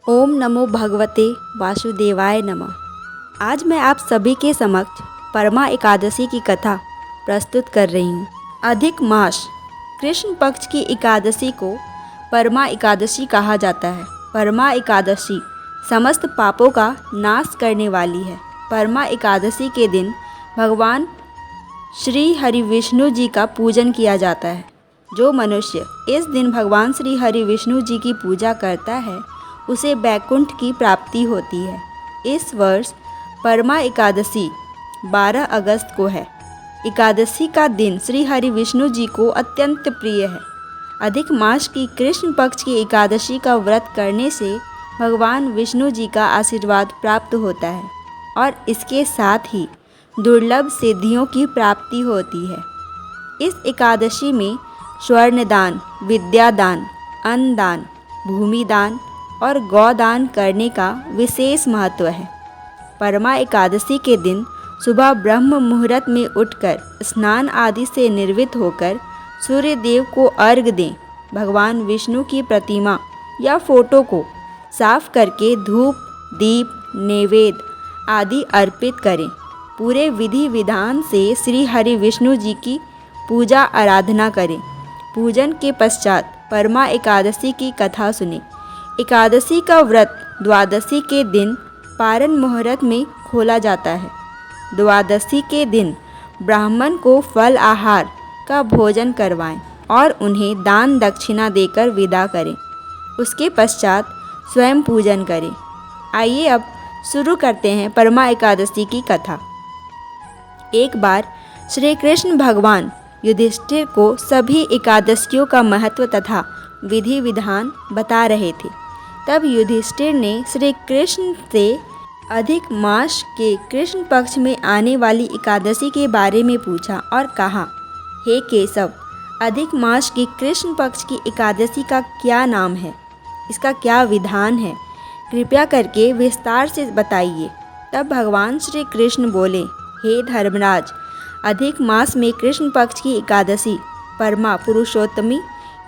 ओम नमो भगवते वासुदेवाय नमः। आज मैं आप सभी के समक्ष परमा एकादशी की कथा प्रस्तुत कर रही हूँ। अधिक मास कृष्ण पक्ष की एकादशी को परमा एकादशी कहा जाता है। परमा एकादशी समस्त पापों का नाश करने वाली है। परमा एकादशी के दिन भगवान श्री हरि विष्णु जी का पूजन किया जाता है। जो मनुष्य इस दिन भगवान श्री हरि विष्णु जी की पूजा करता है उसे वैकुंठ की प्राप्ति होती है। इस वर्ष परमा एकादशी 12 अगस्त को है। एकादशी का दिन श्री हरि विष्णु जी को अत्यंत प्रिय है। अधिक मास की कृष्ण पक्ष की एकादशी का व्रत करने से भगवान विष्णु जी का आशीर्वाद प्राप्त होता है और इसके साथ ही दुर्लभ सिद्धियों की प्राप्ति होती है। इस एकादशी में स्वर्णदान, विद्यादान, अन्नदान, भूमिदान और गौदान करने का विशेष महत्व है। परमा एकादशी के दिन सुबह ब्रह्म मुहूर्त में उठकर स्नान आदि से निर्वृत्त होकर सूर्य देव को अर्घ्य दें। भगवान विष्णु की प्रतिमा या फोटो को साफ करके धूप, दीप, नैवेद्य आदि अर्पित करें। पूरे विधि विधान से श्री हरि विष्णु जी की पूजा आराधना करें। पूजन के पश्चात परमा एकादशी की कथा सुनें। एकादशी का व्रत द्वादशी के दिन पारण मुहूर्त में खोला जाता है। द्वादशी के दिन ब्राह्मण को फल आहार का भोजन करवाएं और उन्हें दान दक्षिणा देकर विदा करें। उसके पश्चात स्वयं पूजन करें। आइए अब शुरू करते हैं परमा एकादशी की कथा। एक बार श्री कृष्ण भगवान युधिष्ठिर को सभी एकादशियों का महत्व तथा विधि विधान बता रहे थे। तब युधिष्ठिर ने श्री कृष्ण से अधिक मास के कृष्ण पक्ष में आने वाली एकादशी के बारे में पूछा और कहा, हे केशव, अधिक मास की कृष्ण पक्ष की एकादशी का क्या नाम है? इसका क्या विधान है? कृपया करके विस्तार से बताइए। तब भगवान श्री कृष्ण बोले, हे धर्मराज, अधिक मास में कृष्ण पक्ष की एकादशी परमा पुरुषोत्तमी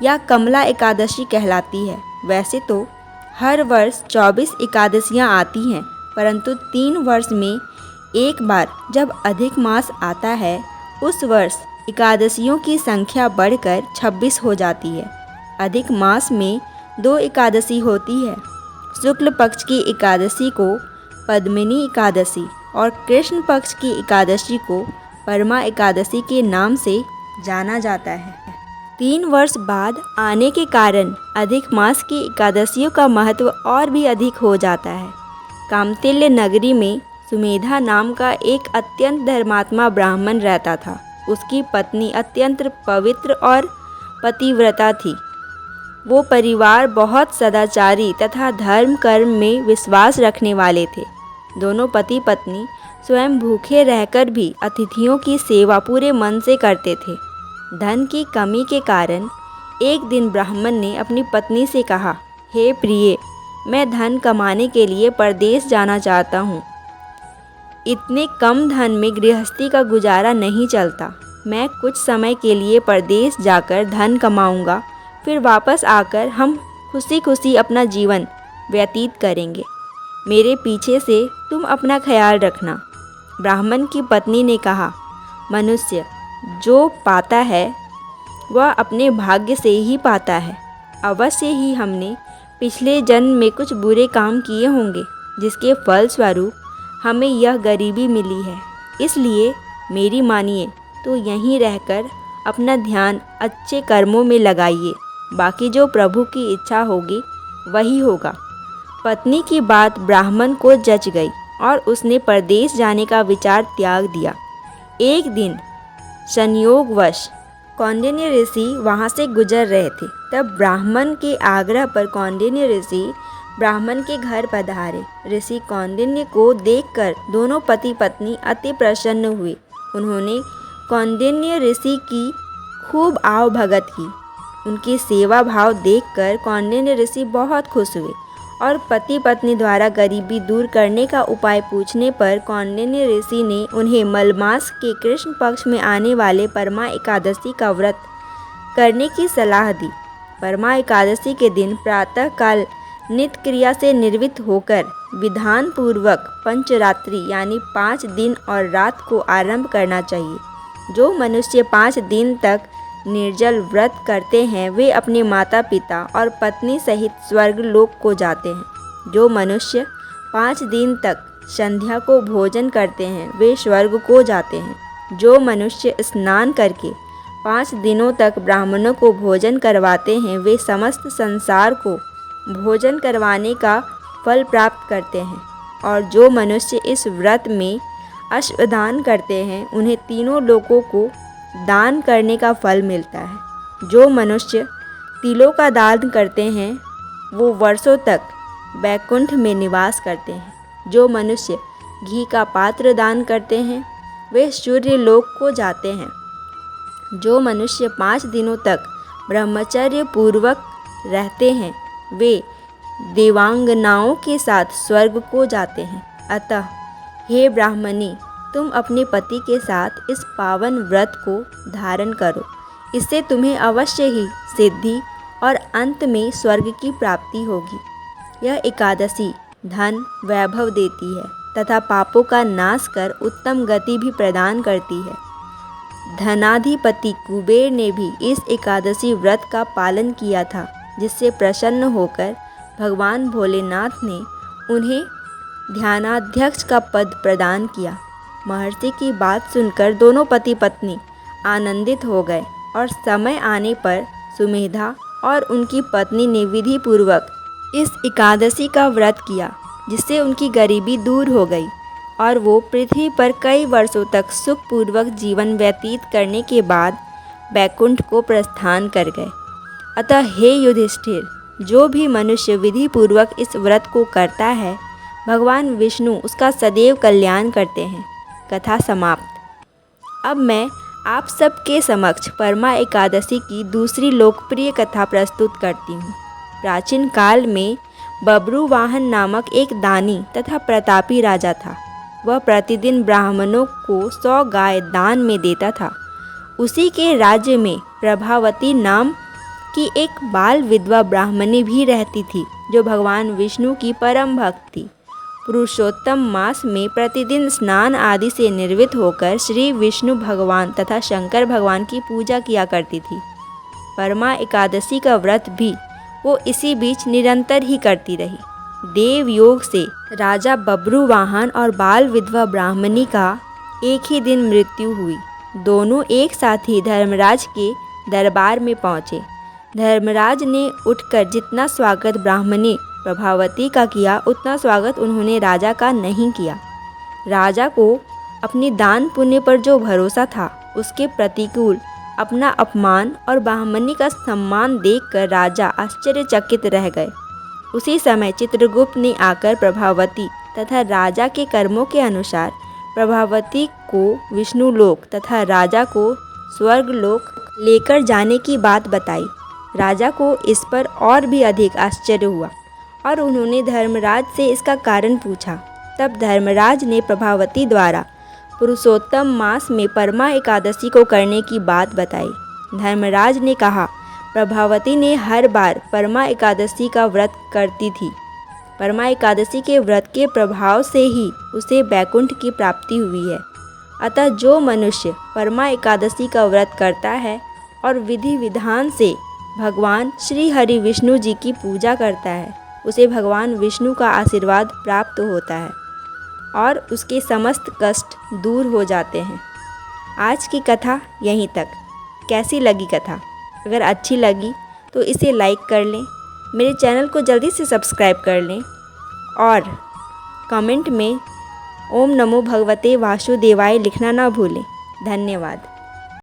या कमला एकादशी कहलाती है। वैसे तो हर वर्ष 24 एकादशियाँ आती हैं, परंतु 3 वर्ष में एक बार जब अधिक मास आता है उस वर्ष एकादशियों की संख्या बढ़कर 26 हो जाती है। अधिक मास में 2 एकादशी होती है। शुक्ल पक्ष की एकादशी को पद्मिनी एकादशी और कृष्ण पक्ष की एकादशी को परमा एकादशी के नाम से जाना जाता है। 3 वर्ष बाद आने के कारण अधिक मास की एकादशियों का महत्व और भी अधिक हो जाता है। कामतिल्य नगरी में सुमेधा नाम का एक अत्यंत धर्मात्मा ब्राह्मण रहता था। उसकी पत्नी अत्यंत पवित्र और पतिव्रता थी। वो परिवार बहुत सदाचारी तथा धर्म कर्म में विश्वास रखने वाले थे। दोनों पति पत्नी स्वयं भूखे रहकर भी अतिथियों की सेवा पूरे मन से करते थे। धन की कमी के कारण एक दिन ब्राह्मण ने अपनी पत्नी से कहा, हे प्रिय, मैं धन कमाने के लिए परदेश जाना चाहता हूँ। इतने कम धन में गृहस्थी का गुजारा नहीं चलता। मैं कुछ समय के लिए परदेश जाकर धन कमाऊँगा, फिर वापस आकर हम खुशी खुशी अपना जीवन व्यतीत करेंगे। मेरे पीछे से तुम अपना ख्याल रखना। ब्राह्मण की पत्नी ने कहा, मनुष्य जो पाता है वह अपने भाग्य से ही पाता है। अवश्य ही हमने पिछले जन्म में कुछ बुरे काम किए होंगे जिसके फलस्वरूप हमें यह गरीबी मिली है। इसलिए मेरी मानिए तो यहीं रहकर अपना ध्यान अच्छे कर्मों में लगाइए। बाकी जो प्रभु की इच्छा होगी वही होगा। पत्नी की बात ब्राह्मण को जच गई और उसने परदेश जाने का विचार त्याग दिया। एक दिन संयोगवश कौंडिन्य ऋषि वहाँ से गुजर रहे थे। तब ब्राह्मण के आग्रह पर कौंडिन्य ऋषि ब्राह्मण के घर पधारे। ऋषि कौंडिन्य को देखकर दोनों पति पत्नी अति प्रसन्न हुए। उन्होंने कौंडिन्य ऋषि की खूब आव भगत की। उनकी सेवा भाव देखकर कौंडिन्य ऋषि बहुत खुश हुए और पति पत्नी द्वारा गरीबी दूर करने का उपाय पूछने पर कौंडिन्य ऋषि ने उन्हें मलमास के कृष्ण पक्ष में आने वाले परमा एकादशी का व्रत करने की सलाह दी। परमा एकादशी के दिन प्रातःकाल नित्य क्रिया से निर्वृत्त होकर विधान पूर्वक पंचरात्रि यानी 5 दिन और रात को आरंभ करना चाहिए। जो मनुष्य 5 दिन तक निर्जल व्रत करते हैं वे अपने माता पिता और पत्नी सहित स्वर्गलोक को जाते हैं। जो मनुष्य 5 दिन तक संध्या को भोजन करते हैं वे स्वर्ग को जाते हैं। जो मनुष्य स्नान करके 5 दिनों तक ब्राह्मणों को भोजन करवाते हैं वे समस्त संसार को भोजन करवाने का फल प्राप्त करते हैं। और जो मनुष्य इस व्रत में अश्वदान करते हैं उन्हें तीनों लोकों को दान करने का फल मिलता है। जो मनुष्य तिलों का दान करते हैं वो वर्षों तक बैकुंठ में निवास करते हैं। जो मनुष्य घी का पात्र दान करते हैं वे सूर्य लोक को जाते हैं। जो मनुष्य 5 दिनों तक ब्रह्मचर्य पूर्वक रहते हैं वे देवांगनाओं के साथ स्वर्ग को जाते हैं। अतः हे ब्राह्मणी, तुम अपने पति के साथ इस पावन व्रत को धारण करो। इससे तुम्हें अवश्य ही सिद्धि और अंत में स्वर्ग की प्राप्ति होगी। यह एकादशी धन वैभव देती है तथा पापों का नाश कर उत्तम गति भी प्रदान करती है। धनाधिपति कुबेर ने भी इस एकादशी व्रत का पालन किया था, जिससे प्रसन्न होकर भगवान भोलेनाथ ने उन्हें ध्यानाध्यक्ष का पद प्रदान किया। महर्षि की बात सुनकर दोनों पति पत्नी आनंदित हो गए और समय आने पर सुमेधा और उनकी पत्नी ने विधि पूर्वक इस एकादशी का व्रत किया, जिससे उनकी गरीबी दूर हो गई और वो पृथ्वी पर कई वर्षों तक सुखपूर्वक जीवन व्यतीत करने के बाद बैकुंठ को प्रस्थान कर गए। अतः हे युधिष्ठिर, जो भी मनुष्य विधि पूर्वक इस व्रत को करता है भगवान विष्णु उसका सदैव कल्याण करते हैं। कथा समाप्त। अब मैं आप सबके समक्ष परमा एकादशी की दूसरी लोकप्रिय कथा प्रस्तुत करती हूँ। प्राचीन काल में बब्रुवाहन नामक एक दानी तथा प्रतापी राजा था। वह प्रतिदिन ब्राह्मणों को 100 गाय दान में देता था। उसी के राज्य में प्रभावती नाम की एक बाल विधवा ब्राह्मणी भी रहती थी, जो भगवान विष्णु की परम भक्त थी। पुरुषोत्तम मास में प्रतिदिन स्नान आदि से निर्वृत्त होकर श्री विष्णु भगवान तथा शंकर भगवान की पूजा किया करती थी। परमा एकादशी का व्रत भी वो इसी बीच निरंतर ही करती रही। देव योग से राजा बब्रुवाहन और बाल विधवा ब्राह्मणी का एक ही दिन मृत्यु हुई। दोनों एक साथ ही धर्मराज के दरबार में पहुँचे। धर्मराज ने उठकर जितना स्वागत ब्राह्मणी प्रभावती का किया उतना स्वागत उन्होंने राजा का नहीं किया। राजा को अपनी दान पुण्य पर जो भरोसा था उसके प्रतिकूल अपना अपमान और ब्राह्मणी का सम्मान देखकर राजा आश्चर्यचकित रह गए। उसी समय चित्रगुप्त ने आकर प्रभावती तथा राजा के कर्मों के अनुसार प्रभावती को विष्णुलोक तथा राजा को स्वर्गलोक लेकर जाने की बात बताई। राजा को इस पर और भी अधिक आश्चर्य हुआ और उन्होंने धर्मराज से इसका कारण पूछा। तब धर्मराज ने प्रभावती द्वारा पुरुषोत्तम मास में परमा एकादशी को करने की बात बताई। धर्मराज ने कहा, प्रभावती ने हर बार परमा एकादशी का व्रत करती थी। परमा एकादशी के व्रत के प्रभाव से ही उसे बैकुंठ की प्राप्ति हुई है। अतः जो मनुष्य परमा एकादशी का व्रत करता है और विधि विधान से भगवान श्री हरि विष्णु जी की पूजा करता है उसे भगवान विष्णु का आशीर्वाद प्राप्त होता है और उसके समस्त कष्ट दूर हो जाते हैं। आज की कथा यहीं तक। कैसी लगी कथा? अगर अच्छी लगी तो इसे लाइक कर लें, मेरे चैनल को जल्दी से सब्सक्राइब कर लें और कमेंट में ओम नमो भगवते वासुदेवाय लिखना ना भूलें। धन्यवाद।